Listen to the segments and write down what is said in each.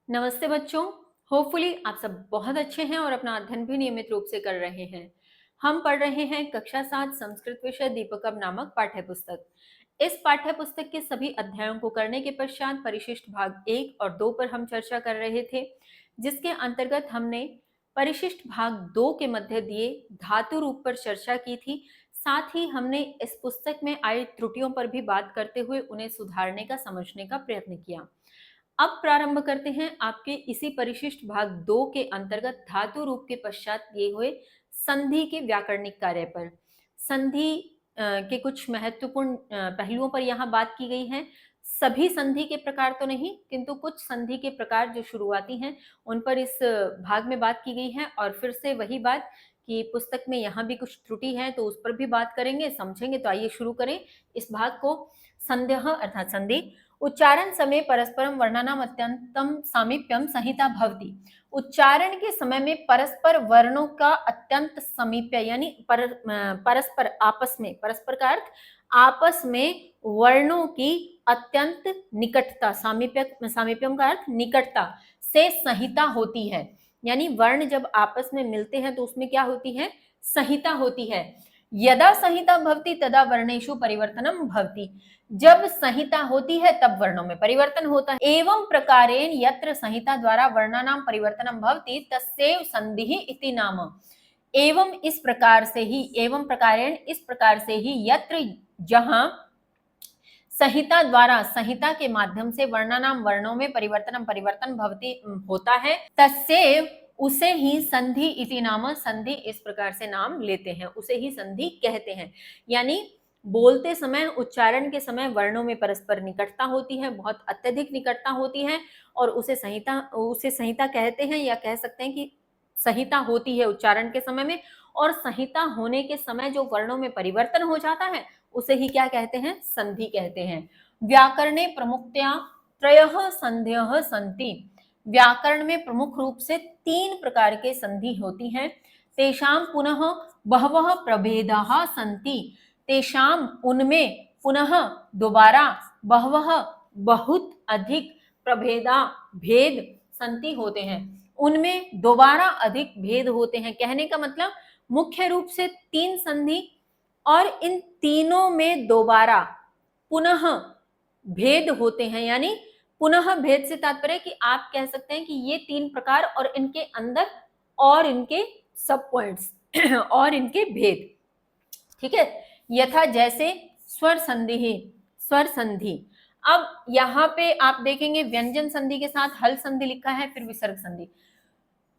नमस्ते बच्चों। होपफुली आप सब बहुत अच्छे हैं और अपना अध्ययन भी नियमित रूप से कर रहे हैं। हम पढ़ रहे हैं कक्षा 7 संस्कृत विषय दीपकम नामक पाठ्य पुस्तक। इस पाठ्य पुस्तक के सभी अध्यायों को करने के पश्चात परिशिष्ट भाग 1 और 2 पर हम चर्चा कर रहे थे, जिसके अंतर्गत हमने परिशिष्ट भाग 2 के मध्य दिए धातु रूप पर चर्चा की थी। साथ ही हमने इस पुस्तक में आई त्रुटियों पर भी बात करते हुए उन्हें सुधारने का समझने का प्रयत्न किया। अब प्रारंभ करते हैं आपके इसी परिशिष्ट भाग 2 के अंतर्गत धातु रूप के पश्चात दिए हुए संधि के व्याकरणिक कार्य पर। संधि के कुछ महत्वपूर्ण पहलुओं पर यहाँ बात की गई है। सभी संधि के प्रकार तो नहीं, किंतु कुछ संधि के प्रकार जो शुरुआती हैं उन पर इस भाग में बात की गई है। और फिर से वही बात कि पुस्तक में यहाँ भी कुछ त्रुटि है तो उस पर भी बात करेंगे, समझेंगे। तो आइए शुरू करें इस भाग को। संध्यः अर्थात संधि। उच्चारण समय परस्परम वर्णानाम अत्यंतम सामीप्यम संहिता भवति। उच्चारण के समय में परस्पर वर्णों का अत्यंत समीप्य यानी परस्पर आपस में, परस्पर का अर्थ आपस में वर्णों की अत्यंत निकटता, सामीप्यम का अर्थ निकटता से संहिता होती है। यानी वर्ण जब आपस में मिलते हैं तो उसमें क्या होती है? संहिता होती है। यदा संहिता भवति तदा वर्णेषु परिवर्तनम भवति। जब संहिता होती है तब वर्णों में परिवर्तन होता है। एवं प्रकारेण यत्र संहिता द्वारा वर्णानाम परिवर्तनम भवति तस्यैव संधिः इति नाम। एवं इस प्रकार से ही, एवं प्रकारेण इस प्रकार से ही, यत्र जहां संहिता द्वारा, संहिता के माध्यम से वर्णानाम वर्णों में परिवर्तन भवति होता है, तस्यैव उसे ही संधि इति नाम, संधि इस प्रकार से नाम लेते हैं, उसे ही संधि कहते हैं। यानी बोलते समय, उच्चारण के समय वर्णों में परस्पर निकटता होती है, बहुत अत्यधिक निकटता होती है और उसे संहिता कहते हैं, या कह सकते हैं कि संहिता होती है उच्चारण के समय में। और संहिता होने के समय जो वर्णों में परिवर्तन हो जाता है उसे ही क्या कहते हैं? संधि कहते हैं। व्याकरणे प्रमुखतया त्रयः संध्यः सन्ति। व्याकरण में प्रमुख रूप से 3 प्रकार के संधि होती हैं। तेषां पुनः बहवः प्रभेदाः सन्ति। तेषां उनमें पुनः दोबारा बहवः बहुत अधिक प्रभेदा भेद संति होते हैं, उनमें दोबारा अधिक भेद होते हैं। कहने का मतलब मुख्य रूप से 3 संधि और इन तीनों में दोबारा पुनः भेद होते हैं। यानी पुनः भेद से तात्पर्य कि आप कह सकते हैं कि ये 3 प्रकार और इनके अंदर और इनके सब पॉइंट्स और इनके भेद, ठीक है। यथा जैसे स्वर संधि ही, स्वर संधि। अब यहाँ पे आप देखेंगे व्यंजन संधि के साथ हल संधि लिखा है, फिर विसर्ग संधि।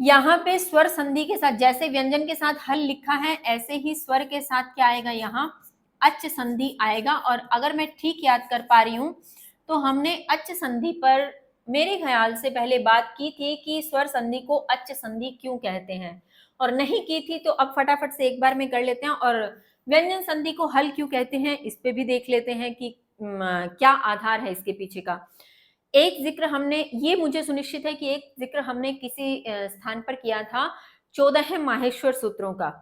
यहाँ पे स्वर संधि के साथ, जैसे व्यंजन के साथ हल लिखा है ऐसे ही स्वर के साथ क्या आएगा? यहाँ अच संधि आएगा। और अगर मैं ठीक याद कर पा रही हूँ तो हमने अच संधि पर मेरे ख्याल से पहले बात की थी कि स्वर संधि को अच संधि क्यों कहते हैं, और नहीं की थी तो अब फटाफट से एक बार में कर लेते हैं। और व्यंजन संधि को हल क्यों कहते हैं इस पे भी देख लेते हैं कि क्या आधार है इसके पीछे का। एक जिक्र हमने, ये मुझे सुनिश्चित है कि एक जिक्र हमने किसी स्थान पर किया था 14 माहेश्वर सूत्रों का।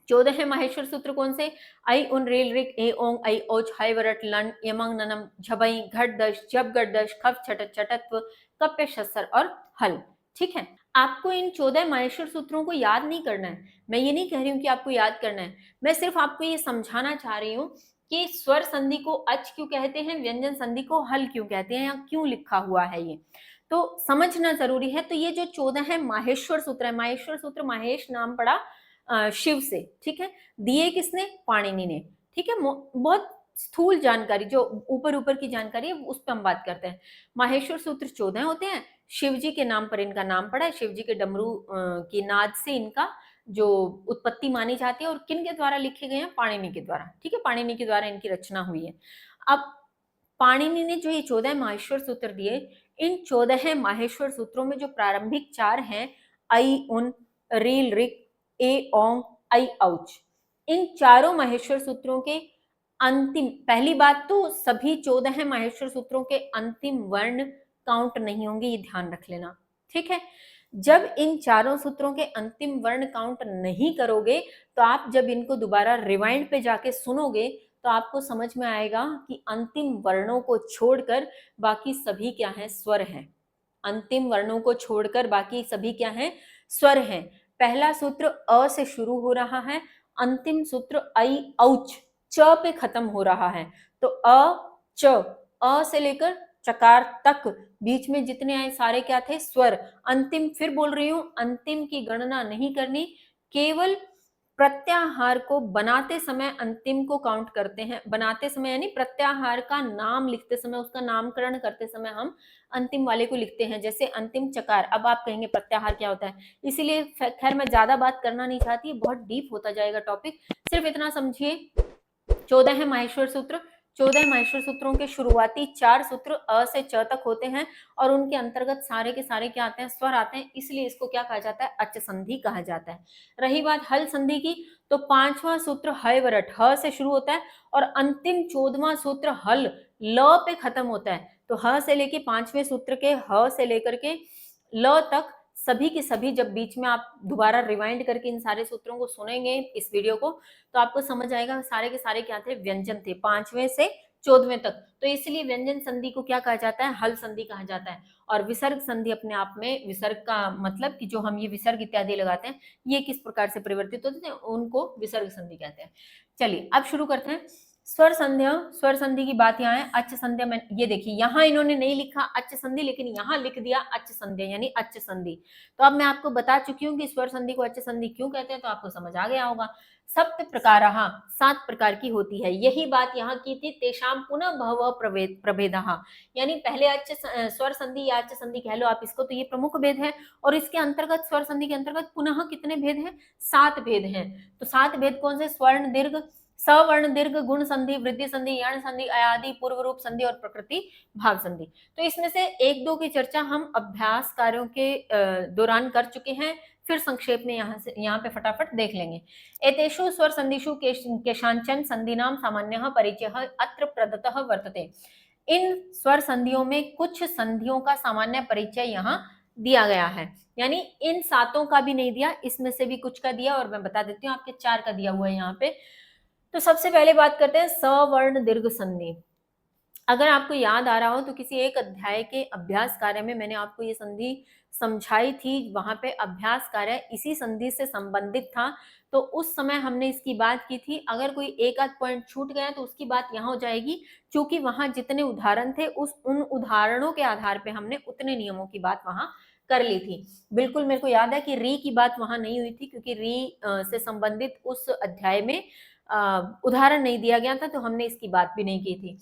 14 माहेश्वर सूत्र कौन से? ऐ उन रेल रिक ए ओंग ऐ ओज हाय वरट लन यमंग ननम झबई घट दश जब गट दश खप छटत चटत्व कप्य शस्त्र और हल। ठीक है, आपको इन 14 माहेश्वर सूत्रों को याद नहीं करना है। मैं ये नहीं कह रही हूँ कि आपको याद करना है, मैं सिर्फ आपको ये समझाना चाह रही हूँ कि स्वर संधि को अच क्यों कहते हैं, व्यंजन संधि को हल क्यों कहते हैं, या क्यों लिखा हुआ है, ये तो समझना जरूरी है। तो ये जो 14 माहेश्वर सूत्र है, माहेश्वर सूत्र माहेश नाम पड़ा शिव से, ठीक है, दिए किसने? पाणिनि ने। ठीक है, बहुत स्थूल जानकारी, जो ऊपर ऊपर की जानकारी है उस पर हम बात करते हैं। माहेश्वर सूत्र 14 होते हैं, शिव जी के नाम पर इनका नाम पड़ा है। शिव जी के डमरू की नाद से इनका जो उत्पत्ति मानी जाती है। और किन के द्वारा लिखे गए हैं? पाणिनि के द्वारा। ठीक है, पाणिनि के द्वारा इनकी रचना हुई है। अब पाणिनि ने जो ये 14 माहेश्वर सूत्र दिए, इन 14 माहेश्वर सूत्रों में जो प्रारंभिक 4 हैं, ऐ उन रील रिक ए ओंग ऐ औच, इन चारों माहेश्वर सूत्रों के अंतिम, पहली बात तो सभी 14 माहेश्वर सूत्रों के अंतिम वर्ण काउंट नहीं होंगे, ये ध्यान रख लेना। ठीक है, जब इन चारों सूत्रों के अंतिम वर्ण काउंट नहीं करोगे तो आप जब इनको दोबारा रिवाइंड पे जाके सुनोगे तो आपको समझ में आएगा कि अंतिम वर्णों को छोड़कर बाकी सभी क्या है? स्वर हैं। अंतिम वर्णों को छोड़कर बाकी सभी क्या हैं, स्वर हैं। पहला सूत्र अ से शुरू हो रहा है, अंतिम सूत्र ऐ औच च पे खत्म हो रहा है। तो च, अ से लेकर चकार तक बीच में जितने आए सारे क्या थे, स्वर। अंतिम, फिर बोल रही हूं, अंतिम की गणना नहीं करनी, केवल प्रत्याहार को बनाते समय अंतिम को काउंट करते हैं। बनाते समय यानी प्रत्याहार का नाम लिखते समय, उसका नामकरण करते समय हम अंतिम वाले को लिखते हैं। जैसे अंतिम चकार, अब आप कहेंगे प्रत्याहार क्या होता है, इसीलिए खैर मैं ज्यादा बात करना नहीं चाहती, बहुत डीप होता जाएगा टॉपिक। सिर्फ इतना समझिए, 14 है माहेश्वर सूत्र। 14 माहेश्वर सूत्रों के शुरुआती 4 सूत्र अ से च तक होते हैं और उनके अंतर्गत सारे के सारे क्या आते हैं, स्वर आते हैं, इसलिए इसको क्या कहा जाता है, अच संधि कहा जाता है। रही बात हल संधि की, तो 5वां सूत्र हय वरट, ह से शुरू होता है और अंतिम 14वां सूत्र हल, ल पे खत्म होता है। तो ह से लेके 5वें सूत्र के ह से लेकर के ल तक सभी के सभी, जब बीच में आप दोबारा रिवाइंड करके इन सारे सूत्रों को सुनेंगे इस वीडियो को, तो आपको समझ आएगा सारे के सारे क्या थे, व्यंजन थे, 5वें से 14वें तक। तो इसलिए व्यंजन संधि को क्या कहा जाता है, हल संधि कहा जाता है। और विसर्ग संधि अपने आप में, विसर्ग का मतलब कि जो हम ये विसर्ग इत्यादि लगाते हैं, ये किस प्रकार से परिवर्तित होते हैं, उनको विसर्ग संधि कहते हैं। चलिए अब शुरू करते हैं। स्वर संध्या, स्वर संधि की बात यहाँ है। अच्छ संध्या में ये देखिए, यहाँ इन्होंने नहीं लिखा अच्छ संधि, लेकिन यहाँ लिख दिया अच्छ संध्या यानी अच्छ संधि। तो अब मैं आपको बता चुकी हूँ कि स्वर संधि को अच्छ संधि क्यों कहते हैं, तो आपको समझ आ गया होगा। सप्त प्रकारः, 7 प्रकार की होती है, यही बात यहाँ की थी। तेषाम पुनः बहवः प्रभेदः, यानी पहले अच्छ स्वर संधि या अच्छ संधि कह लो आप इसको, तो ये प्रमुख भेद है। और इसके अंतर्गत, स्वर संधि के अंतर्गत पुनः कितने भेद हैं, 7 भेद हैं। तो 7 भेद कौन से, स्वर्ण दीर्घ, सवर्ण दीर्घ, गुण संधि, वृद्धि संधि, यण संधि, अयादि, पूर्व रूप संधि और प्रकृति भाव संधि। तो इसमें से एक दो की चर्चा हम अभ्यास कार्यों के दौरान कर चुके हैं, फिर संक्षेप में यहाँ पे फटाफट देख लेंगे। एतेषु स्वर संधिषु केषांचन संधिनाम सामान्यः परिचयः अत्र प्रदत्तः वर्तते। इन स्वर संधियों में कुछ संधियों का सामान्य परिचय यहाँ दिया गया है, यानी इन 7 का भी नहीं दिया, इसमें से भी कुछ का दिया, और मैं बता देती हूँ आपके 4 का दिया हुआ है यहाँ पे। तो सबसे पहले बात करते हैं सवर्ण दीर्घ संधि। अगर आपको याद आ रहा हो तो किसी एक अध्याय के अभ्यास कार्य में मैंने आपको ये संधि समझाई थी, वहां पे अभ्यास कार्य इसी संधि से संबंधित था, तो उस समय हमने इसकी बात की थी। अगर कोई एक आध पॉइंट छूट गया तो उसकी बात यहाँ हो जाएगी, क्योंकि वहां जितने उदाहरण थे उन उदाहरणों के आधार पे हमने उतने नियमों की बात वहां कर ली थी। बिल्कुल मेरे को याद है कि री की बात वहां नहीं हुई थी, क्योंकि री से संबंधित उस अध्याय में उदाहरण नहीं दिया गया था, तो हमने इसकी बात भी नहीं की थी।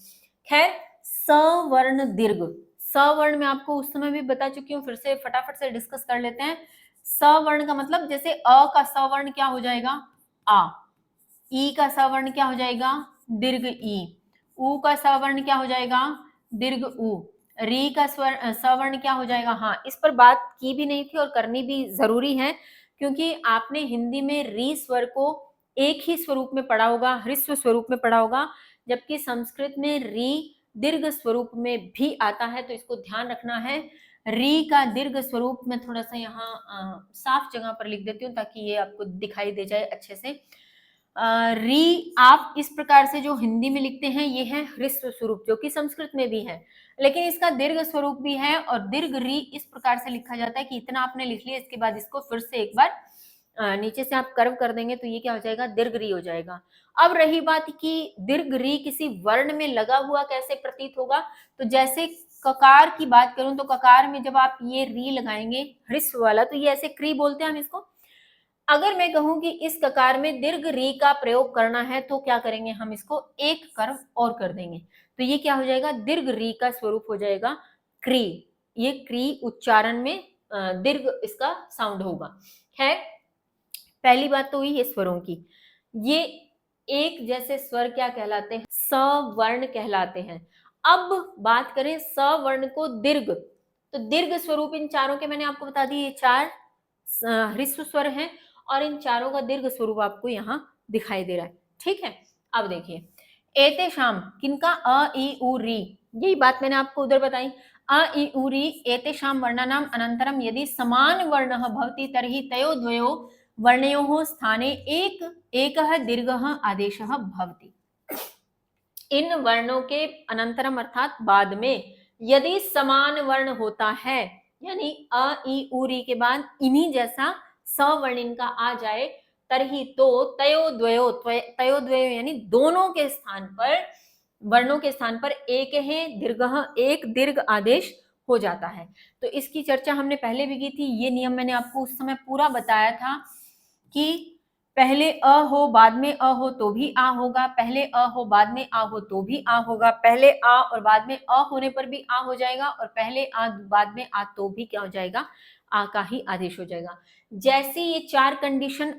खैर, सवर्ण दीर्घ, सवर्ण में आपको उस समय भी बता चुकी हूँ, फिर से फटाफट से डिस्कस कर लेते हैं। सवर्ण का मतलब, जैसे अ का सवर्ण क्या हो जाएगा, आ, ई का सवर्ण क्या हो जाएगा, दीर्घ ई, उ का सवर्ण क्या हो जाएगा, दीर्घ उ, री का सवर्ण क्या हो जाएगा। हाँ, इस पर बात की भी नहीं थी और करनी भी जरूरी है, क्योंकि आपने हिंदी में री स्वर को एक ही स्वरूप में पढ़ा होगा, ह्रस्व स्वरूप में पढ़ा होगा, जबकि संस्कृत में री दीर्घ स्वरूप में भी आता है, तो इसको ध्यान रखना है। री का दीर्घ स्वरूप में थोड़ा सा यहाँ साफ जगह पर लिख देती हूँ ताकि ये आपको दिखाई दे जाए अच्छे से। री आप इस प्रकार से जो हिंदी में लिखते हैं, ये है ह्रस्व स्वरूप, जो कि संस्कृत में भी है, लेकिन इसका दीर्घ स्वरूप भी है। और दीर्घ री इस प्रकार से लिखा जाता है कि इतना आपने लिख लिया, इसके बाद इसको फिर से एक बार नीचे से आप कर्व कर देंगे तो ये क्या हो जाएगा, दीर्घ री हो जाएगा। अब रही बात कि दीर्घ री किसी वर्ण में लगा हुआ कैसे प्रतीत होगा, तो जैसे ककार की बात करूं तो ककार में जब आप ये री लगाएंगे ह्रस्व वाला, तो ये ऐसे क्री बोलते हैं हम इसको। अगर मैं कहूं कि इस ककार में दीर्घ री का प्रयोग करना है, तो क्या करेंगे, हम इसको एक कर्व और कर देंगे, तो ये क्या हो जाएगा, दीर्घ री का स्वरूप हो जाएगा क्री। ये क्री उच्चारण में दीर्घ इसका साउंड होगा। है, पहली बात तो हुई है स्वरों की। ये एक जैसे स्वर क्या कहलाते हैं, सवर्ण कहलाते हैं। अब बात करें सवर्ण को दीर्घ, तो दीर्घ स्वरूप इन चारों के मैंने आपको बता दिए, ये 4 ह्रस्व स्वर हैं और इन चारों का दीर्घ स्वरूप आपको यहाँ दिखाई दे रहा है। ठीक है, अब देखिए, एतेषाम किनका, अ ई उ री, यही बात मैंने आपको उधर बताई। अ इ उ री एतेषां वर्णानाम् अनन्तरं यदि समान वर्णः भवति तर्हि तयोर्द्वयो वर्णयोः स्थाने एकः दीर्घः आदेशः भवति। इन वर्णों के अनंतरम अर्थात बाद में यदि समान वर्ण होता है, यानी अ ई उ री के बाद इन्हीं जैसा सवर्ण इनका आ जाए, तरही तो तयो द्वयो यानी दोनों के स्थान पर, वर्णों के स्थान पर एक है दीर्घ, एक दीर्घ आदेश हो जाता है। तो इसकी चर्चा हमने पहले भी की थी। ये नियम मैंने आपको उस समय पूरा बताया था कि पहले अ हो बाद में अ हो तो भी आ होगा, पहले अ हो बाद में आ हो तो भी आ होगा, पहले आ और बाद में अ होने पर भी आ हो जाएगा, और पहले आ बाद में आ तो भी क्या हो जाएगा, आ का ही आदेश हो जाएगा। जैसी ये चार कंडीशन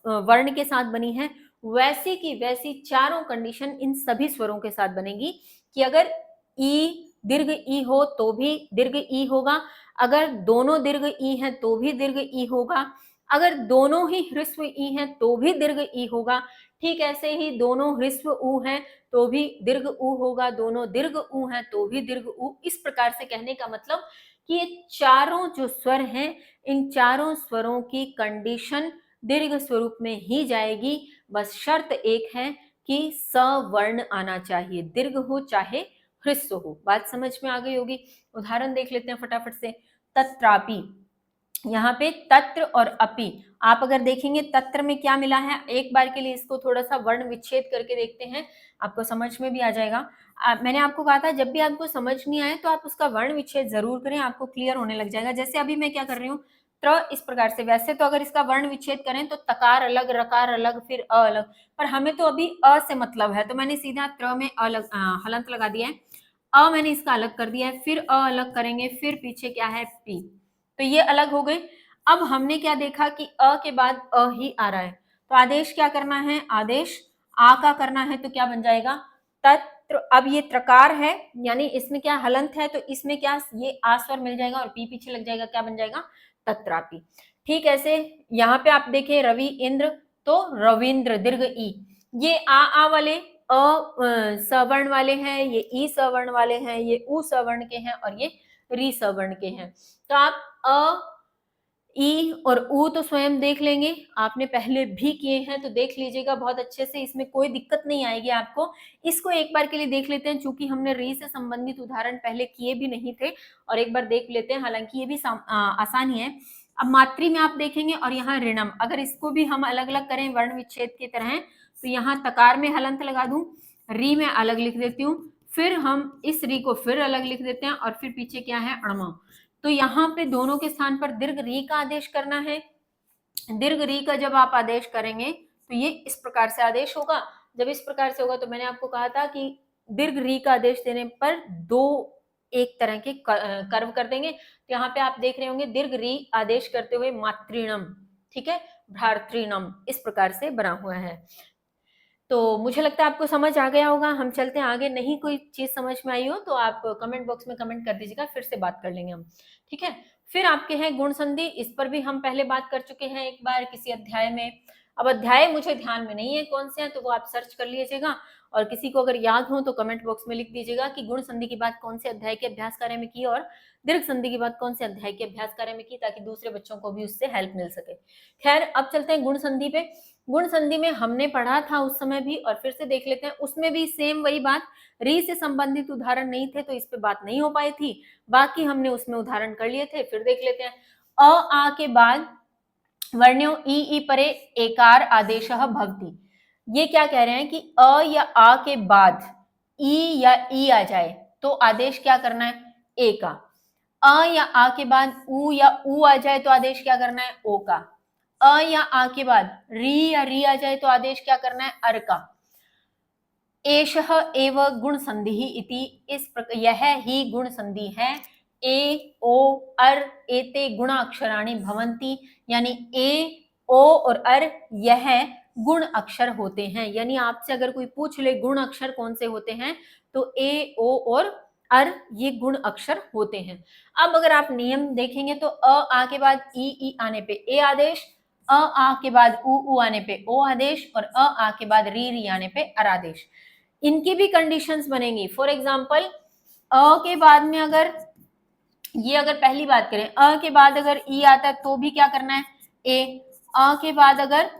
वर्ण के साथ बनी है, वैसी की वैसी चारों कंडीशन इन सभी स्वरों के साथ बनेगी कि अगर ई दीर्घ ई हो तो भी दीर्घ ई होगा, अगर दोनों दीर्घ ई हैं तो भी दीर्घ ई होगा, अगर दोनों ही ह्रस्व ई हैं तो भी दीर्घ ई होगा। ठीक ऐसे ही दोनों ह्रस्व उ हैं तो भी दीर्घ उ होगा, दोनों दीर्घ उ हैं तो भी दीर्घ उ। इस प्रकार से कहने का मतलब कि ये चारों जो स्वर हैं, इन चारों स्वरों की कंडीशन दीर्घ स्वरूप में ही जाएगी। बस शर्त एक है कि सवर्ण आना चाहिए, दीर्घ हो चाहे ह्रस्व हो। बात समझ में आ गई होगी। उदाहरण देख लेते हैं फटाफट से। तत्रापि, यहाँ पे तत्र और अपि, आप अगर देखेंगे तत्र में क्या मिला है, एक बार के लिए इसको थोड़ा सा वर्ण विच्छेद करके देखते हैं, आपको समझ में भी आ जाएगा। मैंने आपको कहा था जब भी आपको समझ नहीं आए तो आप उसका वर्ण विच्छेद जरूर करें, आपको क्लियर होने लग जाएगा। जैसे अभी मैं क्या कर रही हूँ, त्र इस प्रकार से, वैसे तो अगर इसका वर्ण विच्छेद करें तो तकार अलग, रकार अलग, फिर अ अलग, पर हमें तो अभी अ से मतलब है, तो मैंने सीधा त्र में हलंत लगा दिया है। अ मैंने इसका अलग कर दिया है, फिर अ अलग करेंगे, फिर पीछे क्या है पी, तो ये अलग हो गई। अब हमने क्या देखा कि अ के बाद अ ही आ रहा है, तो आदेश क्या करना है, आदेश आ का करना है, तो क्या बन जाएगा, तत्र। अब ये त्रकार है यानी इसमें क्या हलंत है, तो इसमें क्या ये आ स्वर मिल जाएगा और पी पीछे लग जाएगा, क्या बन जाएगा, तत्रापि। ठीक ऐसे यहाँ पे आप देखें रवि इंद्र, तो रविंद्र दीर्घ ई, ये आ वाले सवर्ण वाले हैं, ये ई सवर्ण वाले हैं, ये उ सवर्ण के हैं, और ये री सवर्ण के हैं। तो आप अ ई और ऊ तो स्वयं देख लेंगे, आपने पहले भी किए हैं तो देख लीजिएगा बहुत अच्छे से, इसमें कोई दिक्कत नहीं आएगी आपको। इसको एक बार के लिए देख लेते हैं, चूंकि हमने री से संबंधित उदाहरण पहले किए भी नहीं थे, और एक बार देख लेते हैं, हालांकि ये भी आसान ही है। अब मातृ में आप देखेंगे और यहाँ ऋणम, अगर इसको भी हम अलग अलग करें वर्ण विच्छेद की तरह, तो यहाँ तकार में हलंत लगा दूं, री में अलग लिख देती हूँ, फिर हम इस री को फिर अलग लिख देते हैं, और फिर पीछे क्या है अणमा। तो यहाँ पे दोनों के स्थान पर दीर्घ री का आदेश करना है। दीर्घ री का जब आप आदेश करेंगे तो ये इस प्रकार से आदेश होगा। जब इस प्रकार से होगा तो मैंने आपको कहा था कि दीर्घ री का आदेश देने पर दो एक तरह के कर्व कर देंगे। तो यहाँ पे आप देख रहे होंगे दीर्घ री आदेश करते हुए मातृणम, ठीक है, भ्रातृणम, इस प्रकार से बना हुआ है। तो मुझे लगता है आपको समझ आ गया होगा। हम चलते हैं आगे, नहीं कोई चीज समझ में आई हो तो आप कमेंट बॉक्स में कमेंट कर दीजिएगा, फिर से बात कर लेंगे हम, ठीक है। फिर आपके हैं गुण संधि, इस पर भी हम पहले बात कर चुके हैं एक बार किसी अध्याय में। अब अध्याय मुझे ध्यान में नहीं है कौन से हैं, तो वो आप सर्च कर लीजिएगा, और किसी को अगर याद हो तो कमेंट बॉक्स में लिख दीजिएगा कि गुण संधि की बात कौन से अध्याय के अभ्यास कार्य में की और दीर्घ संधि की बात कौन से अध्याय के अभ्यास कार्य में की, ताकि दूसरे बच्चों को भी उससे हेल्प मिल सके। खैर अब चलते हैं गुण संधि पे। गुण संधि में हमने पढ़ा था उस समय भी, और फिर से देख लेते हैं, उसमें भी सेम वही बात, री से संबंधित उदाहरण नहीं थे तो इस पे बात नहीं हो पाई थी, बाकी हमने उसमें उदाहरण कर लिए थे। फिर देख लेते हैं, अ आ के बाद वर्ण्यो ई परे एकार आदेश भवति। ये क्या कह रहे हैं कि अ या आ के बाद ई या ई आ जाए तो आदेश क्या करना है, ए का। अ या आ के बाद उ या उ आ जाए तो आदेश क्या करना है, ओ का। अ या आ के बाद री या री आ जाए तो आदेश क्या करना है, अर का। एषः एव गुण संधि इति, इस प्रकार यह ही गुण संधि है। ए ओ अर एते गुणाक्षराणि भवन्ति, यानी ए ओ और अर यह गुण अक्षर होते हैं। यानी आपसे अगर कोई पूछ ले गुण अक्षर कौन से होते हैं, तो ए ओ और अर ये गुण अक्षर होते हैं। अब अगर आप नियम देखेंगे तो अ आ के बाद ई आने पे ए आदेश, अ आ के बाद उ आने पे ओ आदेश, और अ आ के बाद री आने पे अर आदेश। इनकी भी कंडीशंस बनेंगी। फॉर एग्जाम्पल अ के बाद में अगर ये अगर पहली बात करें, अ के बाद अगर ई आता है तो भी क्या करना है, ए। अ के बाद अगर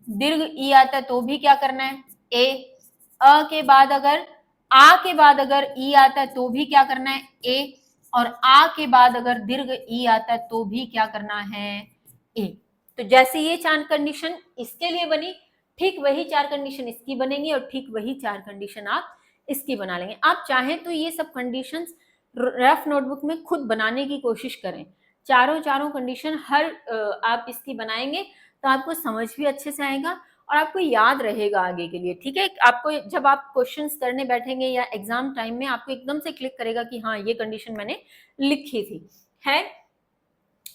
दीर्घ ई आता है तो भी क्या करना है, ए। अ के बाद अगर आ के बाद अगर ई आता है तो भी क्या करना है, ए। और आ के बाद अगर दीर्घ ई आता है तो भी क्या करना है, ए। तो जैसे ये 4 कंडीशन इसके लिए बनी, ठीक वही 4 कंडीशन इसकी बनेंगी और ठीक वही 4 कंडीशन आप इसकी बना लेंगे। आप चाहें तो ये सब कंडीशंस रफ नोटबुक में खुद बनाने की कोशिश करें। चारों कंडीशन हर आप इसकी बनाएंगे तो आपको समझ भी अच्छे से आएगा और आपको याद रहेगा आगे के लिए। ठीक है, आपको जब आप क्वेश्चंस करने बैठेंगे या एग्जाम टाइम में आपको एकदम से क्लिक करेगा कि हाँ ये कंडीशन मैंने लिखी थी। है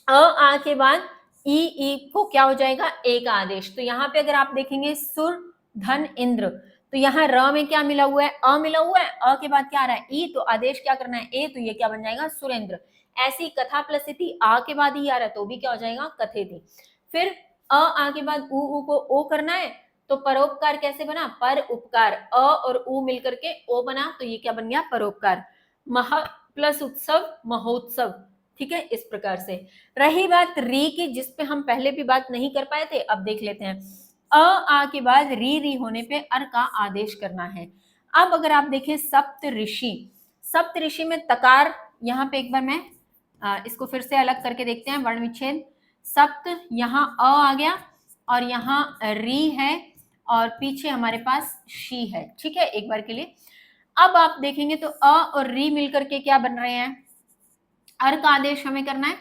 आ के बाद ई को क्या हो जाएगा, ए का आदेश। तो यहाँ पे अगर आप देखेंगे सुर धन इंद्र, तो यहाँ र में क्या मिला हुआ है, अ मिला हुआ है, अ के बाद क्या आ रहा है ई, तो आदेश क्या करना है ए, तो ये क्या बन जाएगा सुरेंद्र। ऐसी कथा प्लस इति आ के बाद ही आ रहा है तो भी क्या हो जाएगा कथेति। फिर आ के बाद उ को ओ करना है, तो परोपकार कैसे बना, पर उपकार, अ और उ मिलकर के ओ बना, तो ये क्या बन गया परोपकार। महा प्लस उत्सव महोत्सव। ठीक है, इस प्रकार से। रही बात री की, जिसपे हम पहले भी बात नहीं कर पाए थे, अब देख लेते हैं। आ के बाद री होने पे अर का आदेश करना है। अब अगर आप देखें सप्त ऋषि में तकार, यहाँ पे एक बार मैं इसको फिर से अलग करके देखते हैं, वर्ण विच्छेद। सप्त, यहाँ अ आ गया और यहाँ री है और पीछे हमारे पास शी है। ठीक है, एक बार के लिए। अब आप देखेंगे तो अ और री मिलकर के क्या बन रहे हैं, अर का आदेश हमें करना है।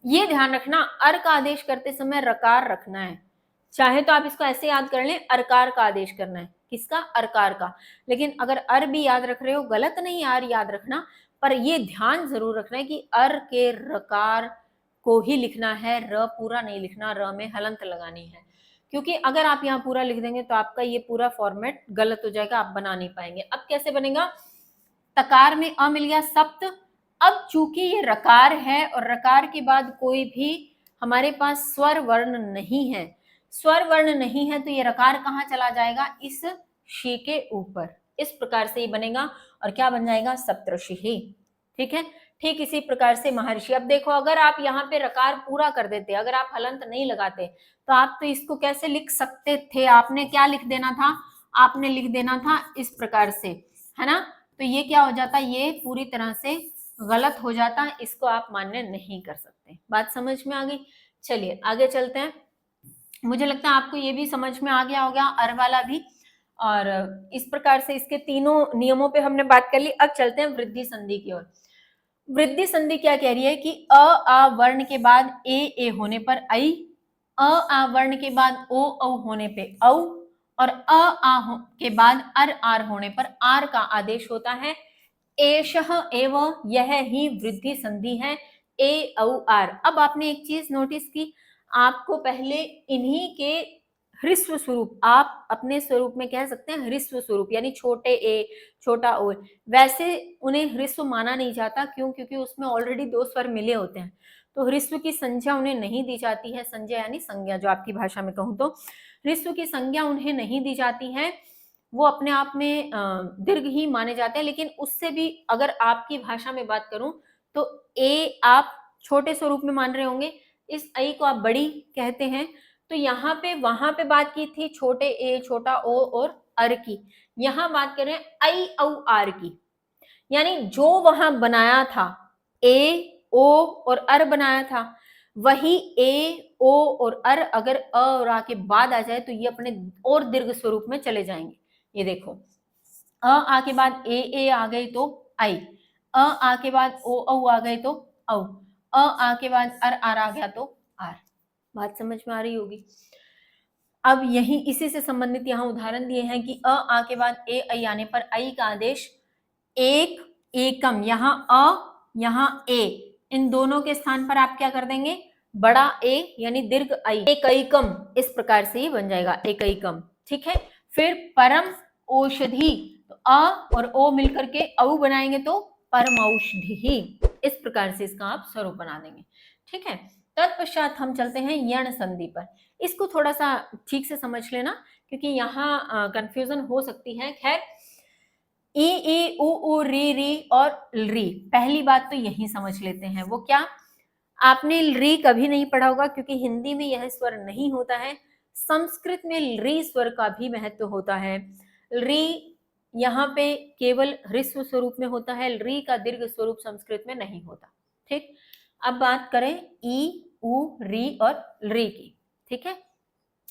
ये ध्यान रखना, अर का आदेश करते समय रकार रखना है। चाहे तो आप इसको ऐसे याद कर लें, अरकार का आदेश करना है। किसका, अरकार का। लेकिन अगर अर भी याद रख रहे हो, गलत नहीं आर याद रखना, पर ये ध्यान जरूर रखना है कि अर के रकार को ही लिखना है, र पूरा नहीं लिखना, र में हलंत लगानी है। क्योंकि अगर आप यहाँ पूरा लिख देंगे तो आपका ये पूरा फॉर्मेट गलत हो जाएगा, आप बना नहीं पाएंगे। अब कैसे बनेगा, तकार में अ मिल गया सप्त। अब चूंकि ये रकार है और रकार के बाद कोई भी हमारे पास स्वर वर्ण नहीं है, तो ये रकार कहाँ चला जाएगा, इस शी के ऊपर। इस प्रकार से ये बनेगा और क्या बन जाएगा, सप्तऋषि। ठीक है, ठीक इसी प्रकार से महर्षि। अब देखो, अगर आप यहाँ पे रकार पूरा कर देते, अगर आप हलंत नहीं लगाते, तो आप तो इसको कैसे लिख सकते थे, आपने क्या लिख देना था, आपने लिख देना था इस प्रकार से, है ना। तो ये क्या हो जाता, ये पूरी तरह से गलत हो जाता, इसको आप मान्य नहीं कर सकते। बात समझ में आ गई। चलिए आगे चलते हैं। मुझे लगता है आपको ये भी समझ में आ गया होगा, अर वाला भी। और इस प्रकार से इसके तीनों नियमों पे हमने बात कर ली। अब चलते हैं वृद्धि संधि की ओर। वृद्धि संधि क्या कह रही है कि आ वर्ण के बाद ए होने पर आई, आ वर्ण के बाद ओ होने पे औ, और के बाद आर होने पर आर का आदेश होता है। एषः एव, यह ही वृद्धि संधि है, ए औ आर। अब आपने एक चीज नोटिस की, आपको पहले इन्हीं के ह्रस्व स्वरूप, आप अपने स्वरूप में कह सकते हैं ह्रस्व स्वरूप, यानी छोटे ए छोटा ओ, वैसे उन्हें ह्रस्व माना नहीं जाता। क्यों, क्योंकि उसमें ऑलरेडी 2 स्वर मिले होते हैं, तो ह्रस्व की संज्ञा उन्हें नहीं दी जाती है। संज्ञा यानी संज्ञा, जो आपकी भाषा में कहूं तो ह्रस्व की संज्ञा उन्हें नहीं दी जाती है, वो अपने आप में दीर्घ ही माने जाते हैं। लेकिन उससे भी अगर आपकी भाषा में बात करूं तो ए आप छोटे स्वरूप में मान रहे होंगे, इस आई को आप बड़ी कहते हैं। तो यहाँ पे वहां पे बात की थी छोटे ए छोटा ओ और अर की, यहाँ बात कर रहे हैं आई औ आर की। यानी जो वहां बनाया था ए ओ और अर बनाया था, वही ए ओ और अर अगर अ और आ के बाद आ जाए तो ये अपने और दीर्घ स्वरूप में चले जाएंगे। ये देखो, आ के बाद ए आ गई तो आई, आ के बाद ओ आ गए तो औ, आ के बाद आर आ गया तो आर। बात समझ में आ रही होगी। अब यही इसी से संबंधित यहाँ उदाहरण दिए हैं कि आ के बाद ए आने पर आई का आदेश एक एकम, यहाँ यहाँ ए, इन दोनों के स्थान पर आप क्या कर देंगे, बड़ा ए यानी दीर्घ आई, एकैकम। इस प्रकार से ही बन जाएगा एकैकम। ठीक है, फिर परम औषधि, तो अ और ओ मिलकर के औ बनाएंगे तो परमौषधि। इस प्रकार से इसका आप स्वरूप बना देंगे। ठीक है, तत्पश्चात हम चलते हैं यण संधि पर। इसको थोड़ा सा ठीक से समझ लेना, क्योंकि यहाँ कंफ्यूजन हो सकती है। खैर, ई उ री और री, पहली बात तो यही समझ लेते हैं। वो क्या, आपने री कभी नहीं पढ़ा होगा, क्योंकि हिंदी में यह स्वर नहीं होता है। संस्कृत में री स्वर का भी महत्व होता है। री यहाँ पे केवल ह्रस्व स्वरूप में होता है, री का दीर्घ स्वरूप संस्कृत में नहीं होता। ठीक, अब बात करें ई, उ, री और री की। ठीक है,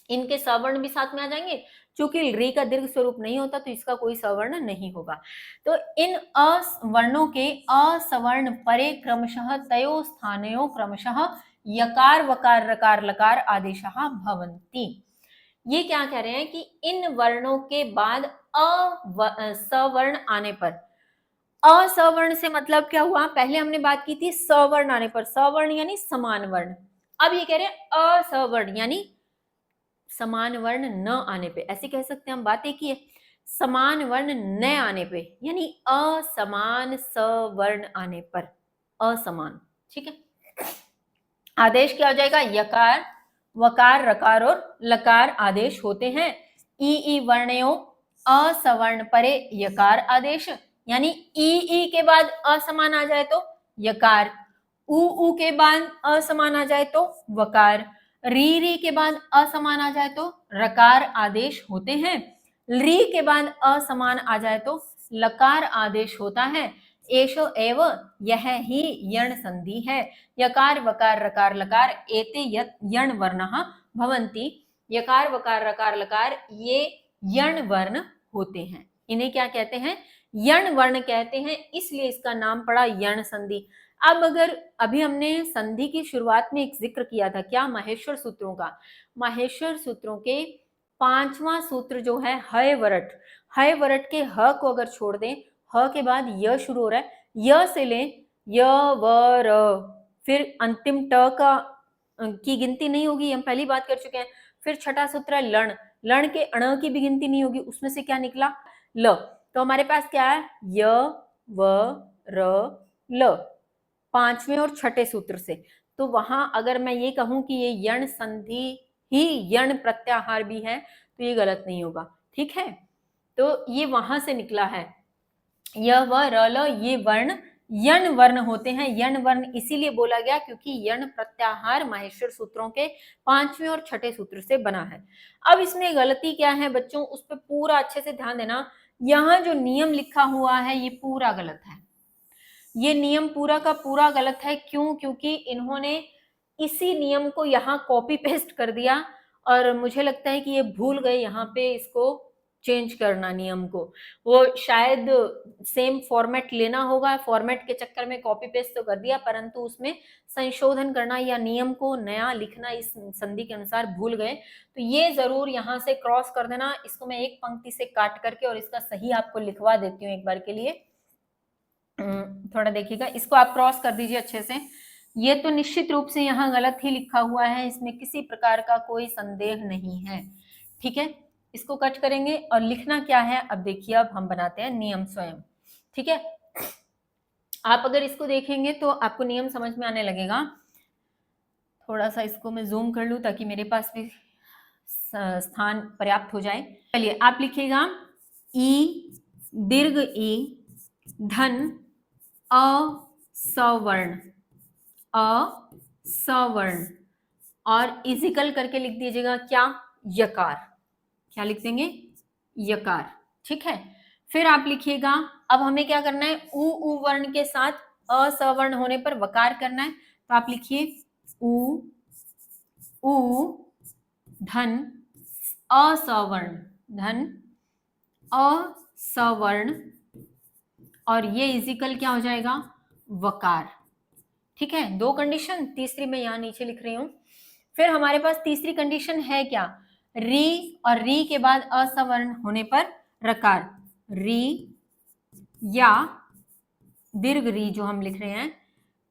इनके सवर्ण भी साथ में आ जाएंगे। चूंकि री का दीर्घ स्वरूप नहीं होता तो इसका कोई सवर्ण नहीं होगा। तो इन अवर्णों के असवर्ण परे क्रमशः तयो स्थानयो क्रमशः यकार वकार रकार लकार आदेशः भवन्ति। ये क्या कह रहे हैं कि इन वर्णों के बाद सवर्ण आने पर, असवर्ण से मतलब क्या हुआ, पहले हमने बात की थी सवर्ण आने पर, सवर्ण यानी समान वर्ण। अब ये कह रहे हैं असवर्ण यानी समान वर्ण न आने पे, ऐसे कह सकते हैं हम, बात एक ही है। समान वर्ण न आने पे यानी असमान सवर्ण आने पर, असमान। ठीक है, आदेश क्या हो जाएगा, यकार वकार रकार और लकार आदेश होते हैं। ई वर्णयों असवर्ण परे यकार आदेश, यानी ई के बाद असमान आ जाए तो यकार, उ के बाद असमान आ जाए तो वकार, री के बाद असमान आ जाए तो रकार आदेश होते हैं। री के बाद असमान आ जाए तो लकार आदेश होता है। एषो एव, यह ही यण संधि है। यकार वकार रकार लकार एते यण वर्णः भवन्ति। यकार वकार रकार लकार ये यण वर्ण होते हैं। इन्हें क्या कहते हैं, यण वर्ण कहते हैं, इसलिए इसका नाम पड़ा यण संधि। अब अगर अभी हमने संधि की शुरुआत में एक जिक्र किया था, क्या, माहेश्वर सूत्रों का। माहेश्वर सूत्रों के 5वां सूत्र जो है हय वरट, हय वरट के ह को अगर छोड़ दें, ह के बाद य शुरू हो रहा है, य से लें य व र, फिर अंतिम ट का की गिनती नहीं होगी, हम पहली बात कर चुके हैं। फिर छठा सूत्र है लण, लण के अण की भी गिनती नहीं होगी, उसमें से क्या निकला, ल। तो हमारे पास क्या है, य व र ल, 5वें और छठे सूत्र से। तो वहां अगर मैं ये कहूं कि ये यण संधि ही यण प्रत्याहार भी है तो ये गलत नहीं होगा। ठीक है, तो ये वहां से निकला है। य व र ल ये वर्ण यण वर्ण होते हैं। यण वर्ण इसीलिए बोला गया क्योंकि यण प्रत्याहार माहेश्वर सूत्रों के 5वें और छठे सूत्र से बना है। अब इसमें गलती क्या है बच्चों, उस पर पूरा अच्छे से ध्यान देना। यहाँ जो नियम लिखा हुआ है ये पूरा गलत है, ये नियम पूरा का पूरा गलत है। क्यों, क्योंकि इन्होंने इसी नियम को यहाँ कॉपी पेस्ट कर दिया और मुझे लगता है कि ये भूल गए यहाँ पे इसको चेंज करना नियम को। वो शायद सेम फॉर्मेट लेना होगा, फॉर्मेट के चक्कर में कॉपी पेस्ट तो कर दिया परंतु उसमें संशोधन करना या नियम को नया लिखना इस संधि के अनुसार भूल गए। तो ये जरूर यहाँ से क्रॉस कर देना। इसको मैं एक पंक्ति से काट करके और इसका सही आपको लिखवा देती हूँ एक बार के लिए। थोड़ा देखिएगा, इसको आप क्रॉस कर दीजिए अच्छे से। ये तो निश्चित रूप से यहाँ गलत ही लिखा हुआ है, इसमें किसी प्रकार का कोई संदेह नहीं है। ठीक है, इसको कट करेंगे और लिखना क्या है अब देखिए, अब हम बनाते हैं नियम स्वयं। ठीक है, आप अगर इसको देखेंगे तो आपको नियम समझ में आने लगेगा। थोड़ा सा इसको मैं जूम कर लूं ताकि मेरे पास भी स्थान पर्याप्त हो जाए। चलिए आप लिखिएगा, ई दीर्घ ई धन असवर्ण, असवर्ण और इजिकल करके लिख दीजिएगा क्या, यकार। क्या लिख देंगे, यकार। ठीक है, फिर आप लिखिएगा, अब हमें क्या करना है, उ वर्ण के साथ असवर्ण होने पर वकार करना है। तो आप लिखिए उ धन असवर्ण, धन असवर्ण और ये इजिकल क्या हो जाएगा, वकार। ठीक है, दो कंडीशन, तीसरी मैं यहाँ नीचे लिख रही हूं। फिर हमारे पास तीसरी कंडीशन है क्या, री और री के बाद असवर्ण होने पर रकार, री या दीर्घ री जो हम लिख रहे हैं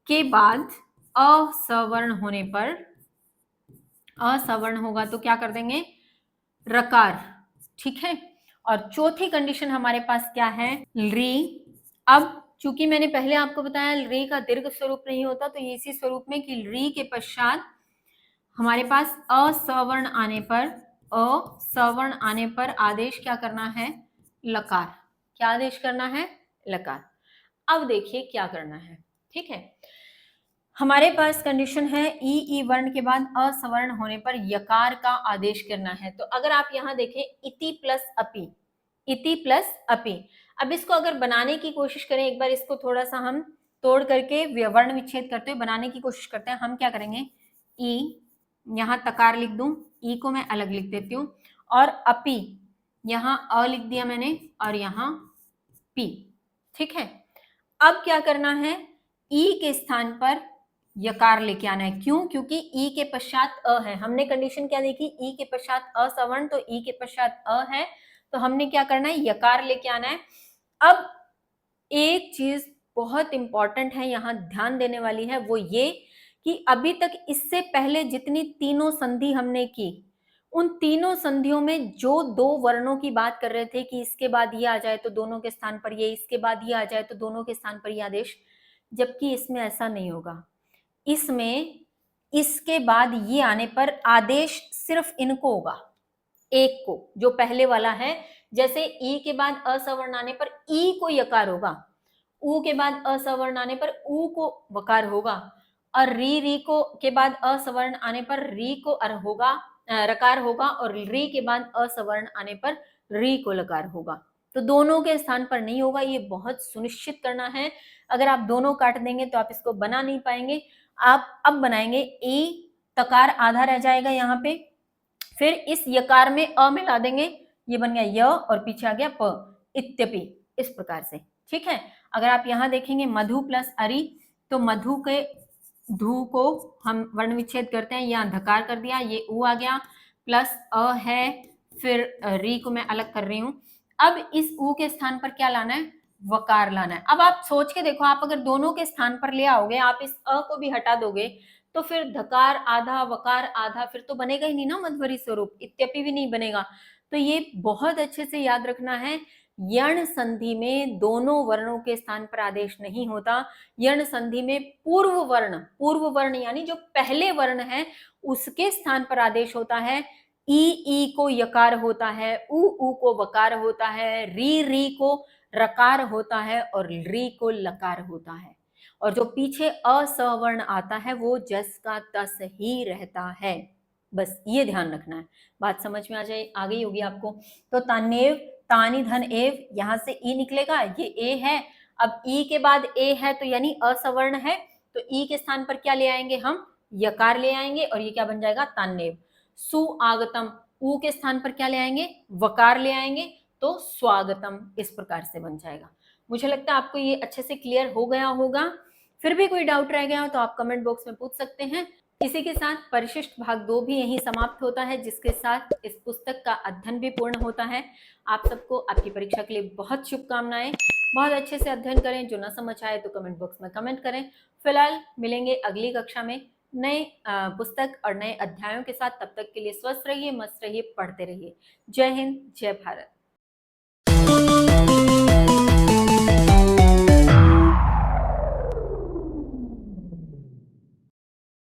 के बाद असवर्ण होने पर, असवर्ण होगा तो क्या कर देंगे, रकार। ठीक है, और चौथी कंडीशन हमारे पास क्या है, री। अब चूंकि मैंने पहले आपको बताया री का दीर्घ स्वरूप नहीं होता तो ये इसी स्वरूप में कि री के पश्चात हमारे पास असवर्ण आने पर, असवर्ण आने पर आदेश क्या करना है, लकार। क्या आदेश करना है, लकार। अब देखिए क्या करना है। ठीक है, हमारे पास कंडीशन है ई वर्ण के बाद असवर्ण होने पर यकार का आदेश करना है। तो अगर आप यहां देखें इति प्लस अपि, इति प्लस अपि। अब इसको अगर बनाने की कोशिश करें, एक बार इसको थोड़ा सा हम तोड़ करके वर्ण विच्छेद करते हुए बनाने की कोशिश करते हैं। हम क्या करेंगे, ई, यहाँ तकार लिख दूं, ई को मैं अलग लिख देती हूँ, और अपि यहाँ अ लिख दिया मैंने, और यहाँ पी। ठीक है, अब क्या करना है, ई के स्थान पर यकार लेके आना है। क्यों? क्योंकि ई के पश्चात अ है। हमने कंडीशन क्या देखी, ई के पश्चात अ सवर्ण, तो ई के पश्चात अ है, तो हमने क्या करना है, यकार लेके आना है। अब एक चीज बहुत इंपॉर्टेंट है, यहां ध्यान देने वाली है, वो ये कि अभी तक इससे पहले जितनी तीनों संधि हमने की, उन तीनों संधियों में जो दो वर्णों की बात कर रहे थे कि इसके बाद ये आ जाए तो दोनों के स्थान पर ये, इसके बाद ये आ जाए तो दोनों के स्थान पर ये आदेश, जबकि इसमें ऐसा नहीं होगा। इसमें इसके बाद ये आने पर आदेश सिर्फ इनको होगा, एक को, जो पहले वाला है। जैसे ई के बाद असवर्ण आने पर ई को यकार होगा, ऊ के बाद असवर्ण आने पर ऊ को वकार होगा, और री को के बाद असवर्ण आने पर री को अर होगा, रकार होगा, और री के बाद असवर्ण आने पर री को लकार होगा। तो दोनों के स्थान पर नहीं होगा, ये बहुत सुनिश्चित करना है। अगर आप दोनों काट देंगे तो आप इसको बना नहीं पाएंगे। आप अब बनाएंगे, ई तकार आधा रह जाएगा यहाँ पे, फिर इस यकार में अ मिला देंगे, ये बन गया य, और पीछे आ गया प, इत्यपि, इस प्रकार से। ठीक है, अगर आप यहां देखेंगे मधु प्लस अरि, तो मधु के धू को हम वर्ण विच्छेद करते हैं, यहाँ धकार कर दिया, ये ऊ आ गया, प्लस अ है, फिर री को मैं अलग कर रही हूं। अब इस ऊ के स्थान पर क्या लाना है, वकार लाना है। अब आप सोच के देखो, आप अगर दोनों के स्थान पर ले आओगे, आप इस अ को भी हटा दोगे, तो फिर धकार आधा वकार आधा, फिर तो बनेगा ही नहीं ना मध्वरी स्वरूप, इत्यपि भी नहीं बनेगा। तो ये बहुत अच्छे से याद रखना है, यण संधि में दोनों वर्णों के स्थान पर आदेश नहीं होता। यण संधि में पूर्व वर्ण यानी जो पहले वर्ण है उसके स्थान पर आदेश होता है। ई को यकार होता है, ऊ को वकार होता है, री को रकार होता है, और री को लकार होता है, और जो पीछे असवर्ण आता है वो जस का तस ही रहता है। बस ये ध्यान रखना है, बात समझ में आ गई होगी आपको। तो तानेव, तानी धन एव, यहां से ई निकलेगा, ये ए है। अब ई के बाद ए है तो यानी असवर्ण है, तो ई के स्थान पर क्या ले आएंगे हम, यकार ले आएंगे, और ये क्या बन जाएगा, तान्नेव। सुआगतम, ऊ के स्थान पर क्या ले आएंगे, वकार ले आएंगे, तो स्वागतम, इस प्रकार से बन जाएगा। मुझे लगता है आपको ये अच्छे से क्लियर हो गया होगा। फिर भी कोई डाउट रह गया हो तो आप कमेंट बॉक्स में पूछ सकते हैं। इसी के साथ परिशिष्ट भाग 2 भी यहीं समाप्त होता है, जिसके साथ इस पुस्तक का अध्ययन भी पूर्ण होता है। आप सबको आपकी परीक्षा के लिए बहुत शुभकामनाएं। बहुत अच्छे से अध्ययन करें, जो ना समझ आए तो कमेंट बॉक्स में कमेंट करें। फिलहाल मिलेंगे अगली कक्षा में नए पुस्तक और नए अध्यायों के साथ। तब तक के लिए स्वस्थ रहिए, मस्त रहिए, पढ़ते रहिए। जय हिंद, जय भारत।